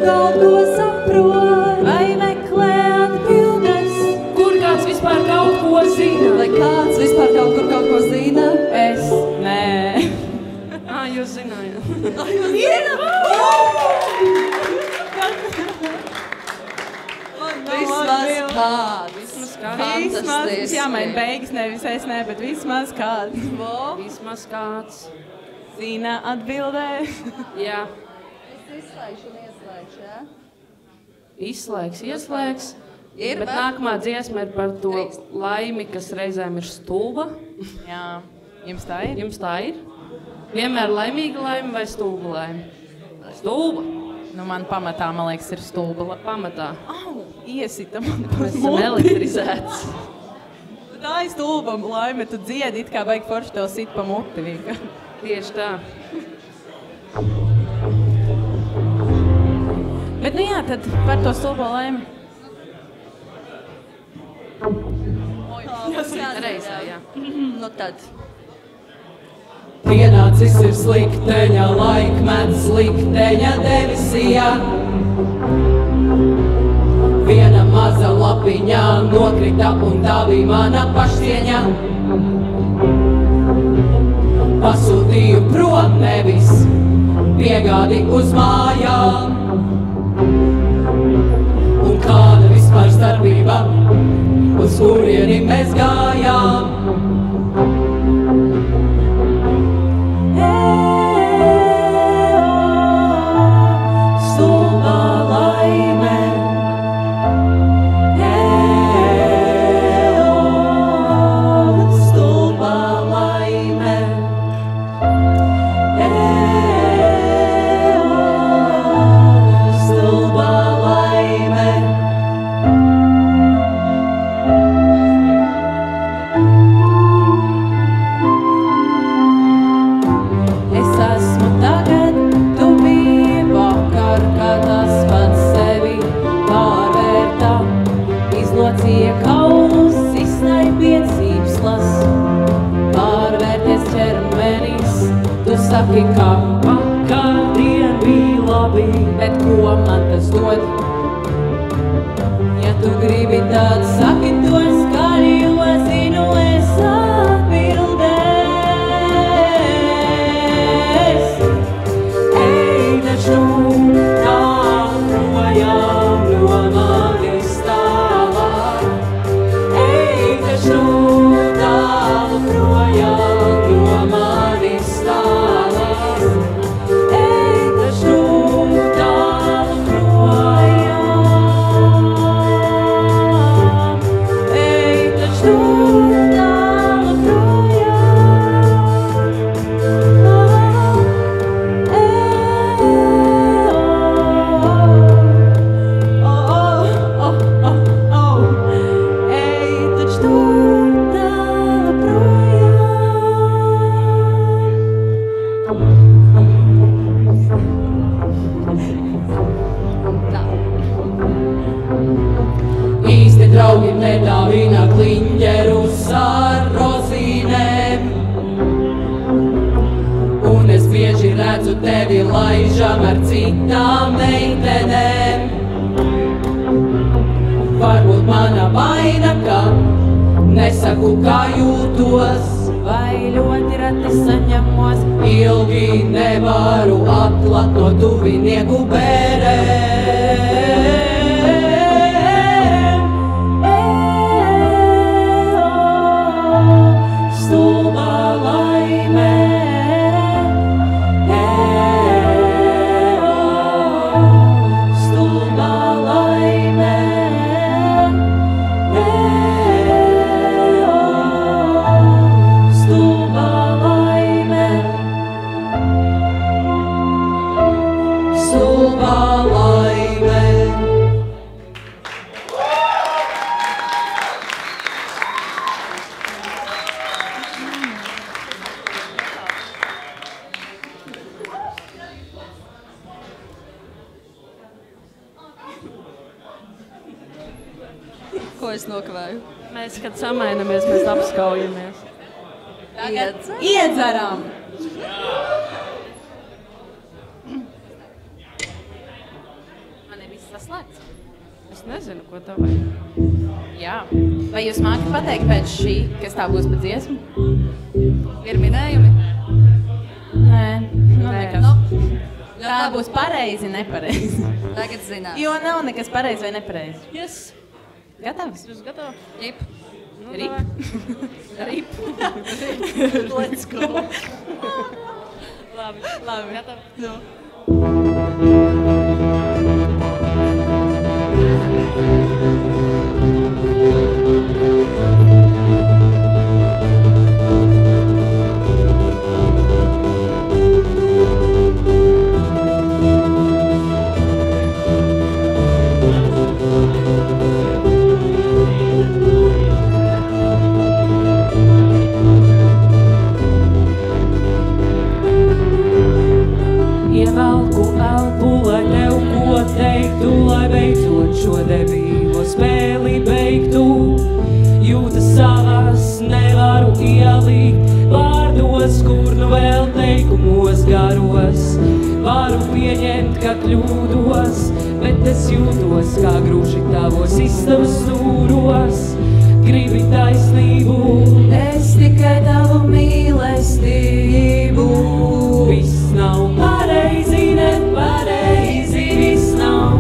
Kaut ko saprot, vai meklē atbildes. Kur kāds vispār kaut ko zina? Vai kāds vispār kaut kur kaut ko zina? Es, nē. Jūs zinājāt. Vismaz kāds. Vismaz, jāmaina beigas, nevis es nē, bet vismaz kāds. Vismaz kāds. Zina atbildē. Jā. Izslēgšu un ieslēgšu, jā? Izslēgs, ieslēgs. Ir, bet nākamā dziesma ir par to laimi, kas reizēm ir stulba. Jā. Jums tā ir? Jums tā ir? Vienmēr laimīga laime vai stulba laime? Stulba. Nu, man pamatā, man liekas, ir stulba. Pamatā. Au, iesita man. Mēs esam elektrizēts. Tā ir stulba laime, tu dziedi, it kā baigi forši tev sit pa muti vienkārši. Tieši tā. Bet nu jā, tad par to stulbo laimi. Reizē, jā. Nu tad. Pienācis ir slikteņa laikmets, slikteņa debesijā. Viena maza lapiņa nokrita un tā bija mana pašcieņa. Pasūtīju prom nevis piegādi uz mājām. Un kāda vispār starpība, uz kurieni mēs gājām? Stulbā laime, stulbā laime, stulbā laime. Es esmu tagad, tu biji vakar, kad tas pats sevi pārvērtā. Izlocīja kaulus, izsnai piecības, pārvērties ķermenis. Tu saki, ka vakardien bija labi, bet ko man tas dod? Ja tu gribi tādu, saki to skaļi, jo zinu es atbildēs. Ej, taču tālu projām no manis tālāk. Ej, taču tālu projām no manis tālāk. Ej, taču tālu projām. Ej, taču tālu projām. Īsti draugi nedāvina kliņģerus ar rozīnēm. Un es bieži redzu tevi laižam ar citām meitenēm. Varbūt mana vaina, ka nesaku, kā jūtos. Vai ļoti reti saņemos, Ilgi nevaru atklāt no tuvinieku bērēm. Stulbā laime, stulbā laime, stulbā laime. ko es nokavēju? Mēs, kad samainamies, mēs apskaujamies. Iedzeram! Man ir viss saslēgts. Es nezinu, ko tev vajag. Jā. Vai jūs mākat pateikt pēc šī, kas tā būs pa dziesmu? Ir minējumi? Nē, nekas. No. Tā būs pareizi, nepareizi. Tagad zināt. Jo nav nekas pareizi vai nepareizi. Yes. Gatavs? Jūs gatavi? Jip. Rip. Rip. Let's go. Labi. Gatavi? No. Ievelku elpu, lai tev ko teiktu, lai beidzot šo debīlo spēli beigtu. Jūtas savas nevaru ielikt vārdos, kur nu vēl teikumos garos. Varu pieņemt, ka kļūdos, bet es jūtos kā grūši tavos istabas stūros. Gribi taisnību, Es tikai tavu mīlestību. viss nav pareizi, nepareizi, viss nav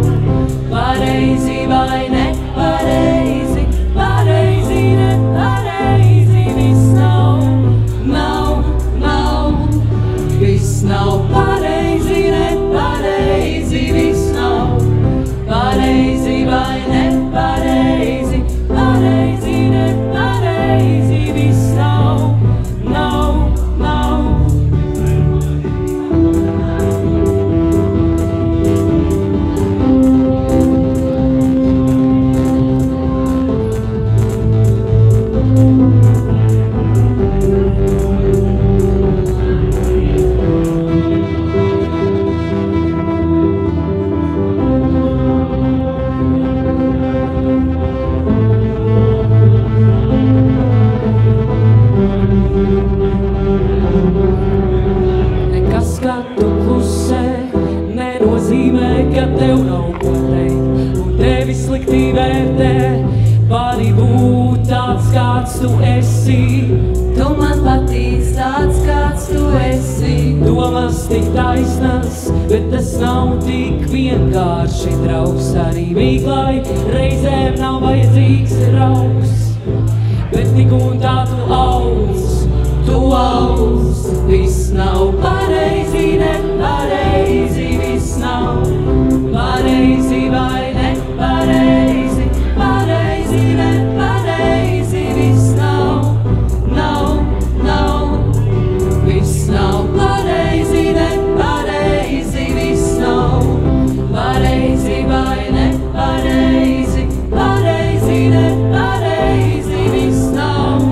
pareizi vai nepareizi, pareizi, nepareizi, viss nav, viss nav pareizi, nepareizi, viss nav pareizi vai nepareizi, pareizi, nepareizi, viss nav. Nekas, kā tu klusē, nenozīmē, ka tev nav ko teikt, un tevi slikti vērtē. Vari būt tāds, kāds tu esi, Tu man patīc tāds, kāds tu esi. domas tik taisnas, bet tas nav tik vienkārši. Draugs arī vīglai, reizēm nav vajadzīgs draugs, bet tik un tā tu auz, viss nav pareizi, nepareizi, viss nav pareizi vai nepareizi, pareizi, nepareizi, viss nav, viss nav pareizi, nepareizi, viss nav pareizi vai nepareizi, pareizi, nepareizi, viss nav.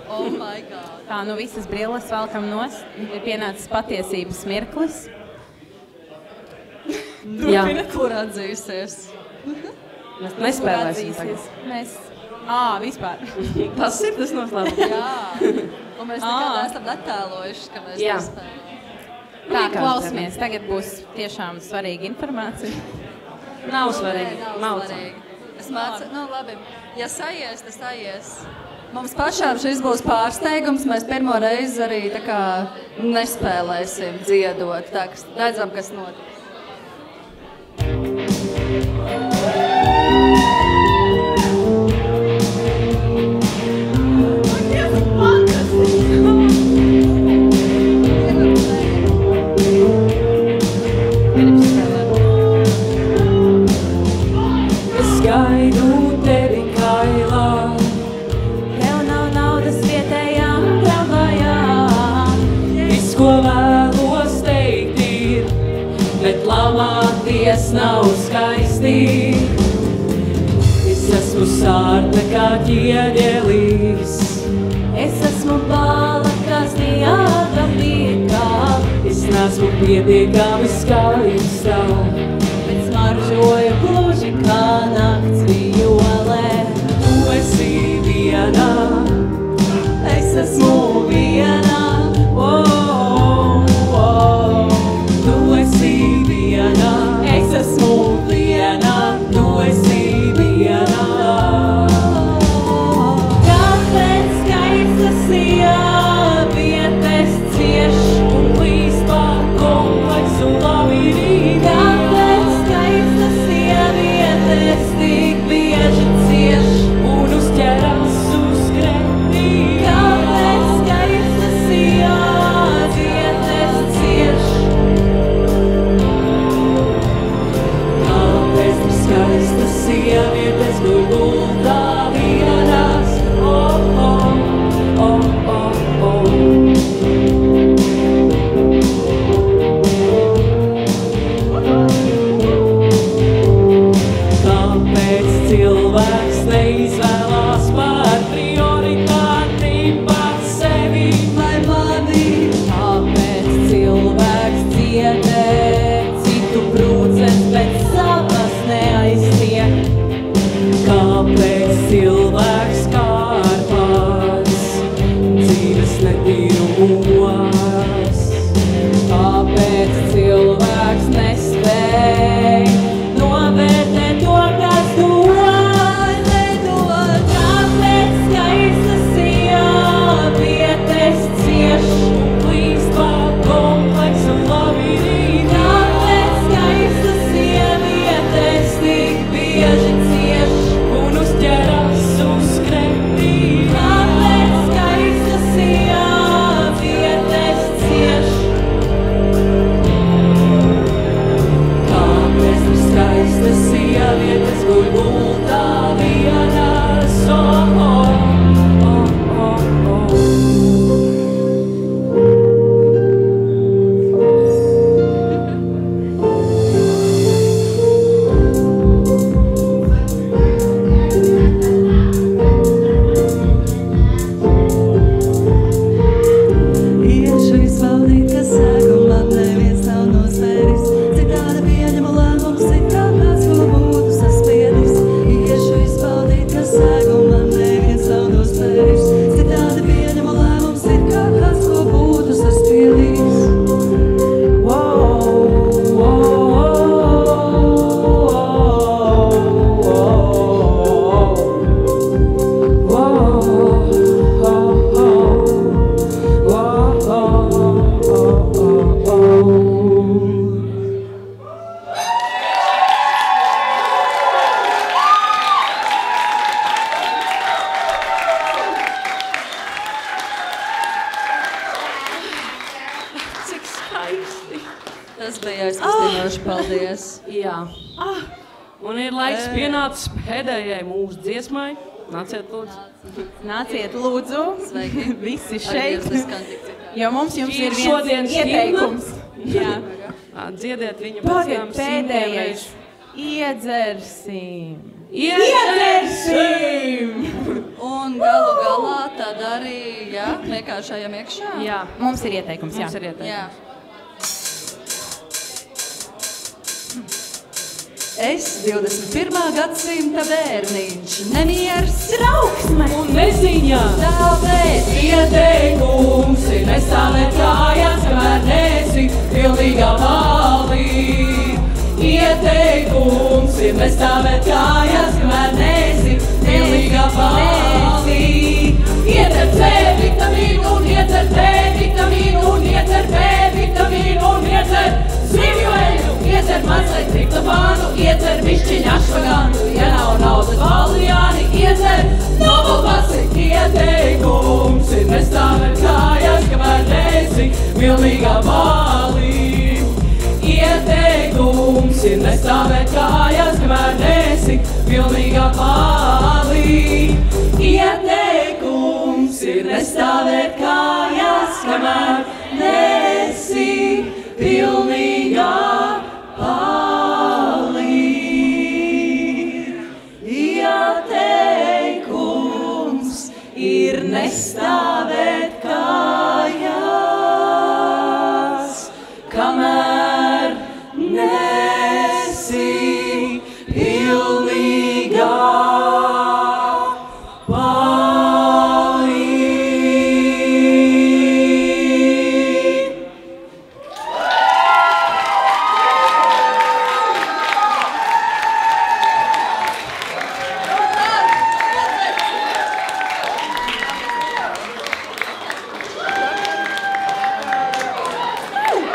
Oh my God. Tā, nu visas brilles velkam nost. Ir pienācis patiesības mirklis. Turpina, kur atzīsies. Mēs nespēlēsim tagad. Mēs... vispār. Tas ir tas noslēpums. Jā. Un mēs nekad neesam attēlojuši, ka mēs Jā. nespēlējam. Tā, klausamies. Tagad būs tiešām svarīga informācija. Nav svarīgi. Nav svarīgi. Es mācu, labi. Ja sajies, tas sajies. Mums pašām šis būs pārsteigums. Mēs pirmo reizi arī tā kā nespēlēsim dziedot. Tā, redzam, kas notiks. Lamāties nav skaisti. Es esmu sārta kā ķieģelis. Es esmu bāla kā sniega piekā. Es nesmu pietiekami skaista, bet smaržoju gluži kā nakts vijolē. Tu esi viena, es esmu viena. Tu esi viena, es esmu viena. tu esi viena. Kāpēc skaistas sievietes cieš Un līdz pār kompleksu labirīti. Kāpēc skaistas sievietes tik bieži cieš Un uzķeras uz grētī. Kāpēc skaistas sievietes cieš Kāpēc tik skaistas sievietes guļ gultā vienās? Oh, oh, oh, oh, oh. Kāpēc cilvēks neizvēlās par prioritāti par sevi? vai mani? Kāpēc cilvēks cietē citu brūces, bet savas neaiztiek? Kāpēc cilvēks kārpās dzīves netīrumos? Kāpēc cilvēks nespēj novērtēt to, kas dod, nedod? Kāpēc skaistas sievietes cieš Līdz pār kompleksu labirīti. Kāpēc skaistas sievietes tik bieži cieš? Un uzķeras uz grētī. Kāpēc skaistas sievietes cieš? Kāpēc tik skaistas sievietes guļ gultā vienās? Oh, oh, oh, oh, oh. Iešu izbaudīt, ka sākumā neviens nav nospēris. Citādi pieņemu lēmumus, it kā kāds ko būtu saspiedis. Iešu izbaudīt, ka sākumā neviens nav nospēris. Citādi pieņemu lēmumus, it kā kāds ko būtu saspiedis. Cik skaisti. Tas bija aizkustinoši, paldies. Jā. Un ir laiks pienācis pēdējai mūsu dziesmai. Nāciet, lūdzu. Nāciet, lūdzu, Sveiki. visi Arī šeit, jūs neskan tik citādi. jo mums jums Šī ir ir viens šodienas ieteikums. Jā. Dziediet viņu Pagad, simtiem pēdējais. reižu. Iedzersim. Iedzersim! Un galu galā tad arī, jā, vienkāršajam iekšā. Jā, Mums ir ieteikums, jā. mums ir ieteikums. Jā. Es 21. gadsimta bērniņš, nemiers, trauksme un neziņa. tāpēc Ieteikums ir nestāvēt kājās, kamēr nesi pilnīgā valī. Ieteikums ir nestāvēt kājās, kamēr nesi pilnīgā valī. Ietver C vitamīnu un ietver D vitamīnu un ietver B vitamīnu un ietver zivju eļu, ietver mazliet triptofānu, ietver bišķiņu ašvagānu, ja nav naudas baljāni, ietver novopasi. Ieteikums ir nestāvēt kājās, kamēr nesi pilnīgā valī. Ieteikums ir nestāvēt kājās, kamēr nesi pilnīgā valī. Ieteikums ir nestāvēt kājās, kamēr nesi pilnīgā valī. Ieteikums ir nestāvēt kājās, kamēr nesi pilnīgā valī.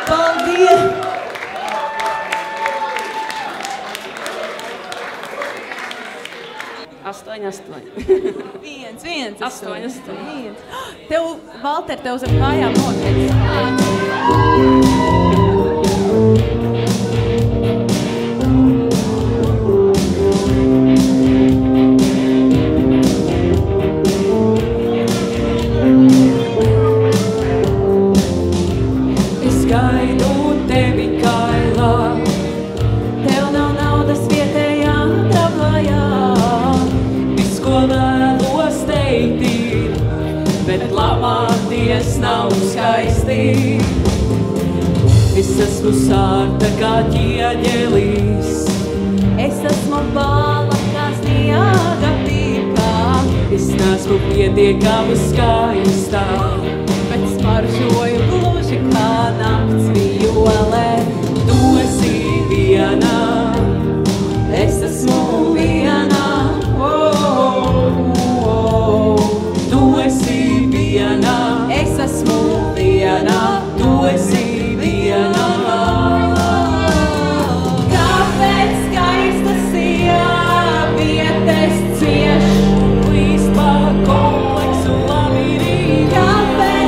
Paldies! Viens. 8. Tev, Valter, tev zem kājām nokrits. Es gaidu tevi kailā. Tev nav naudas vietējā tramvajā. Viss, ko vēlos teikt ir, bet lamāties nav skaisti. Es esmu sārta kā ķieģelis. Es esmu bāla kā sniega pīpā, Es neesmu pietiekama skaistā, bet smaržoju gluži kā nakts vijolē. tu esi viena. Es esmu viena. Tu esi viena. Es esmu viena. Tu esi viena. Kāpēc skaistas sievietes cieš? Līst pa kompleksu labirītu. Kāpēc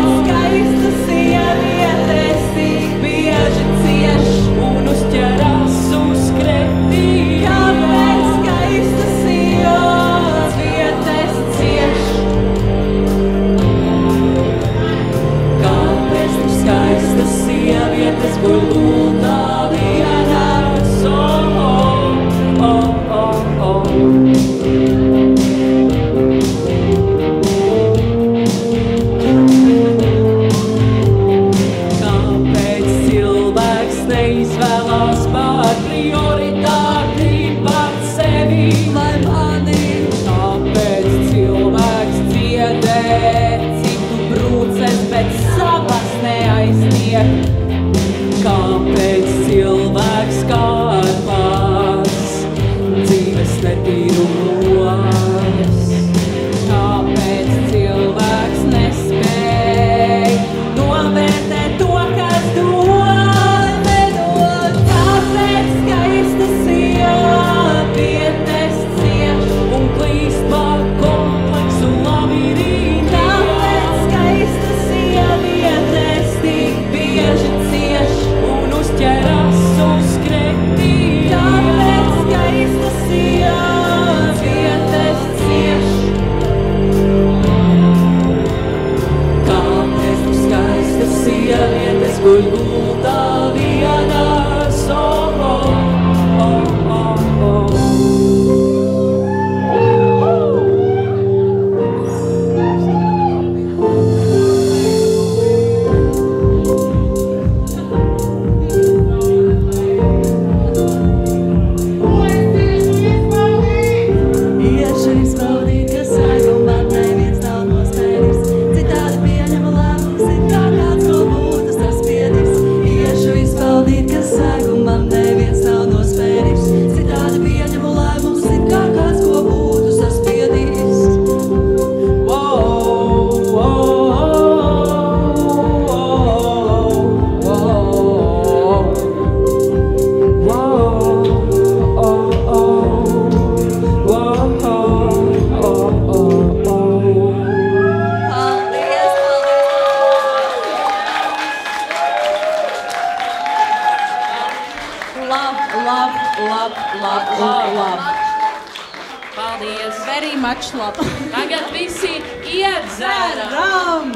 very much love. Tagad visi iedzeram!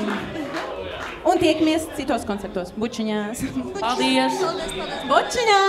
Un tiekamies citos koncertos. Bučiņās! Paldies! Bučiņā!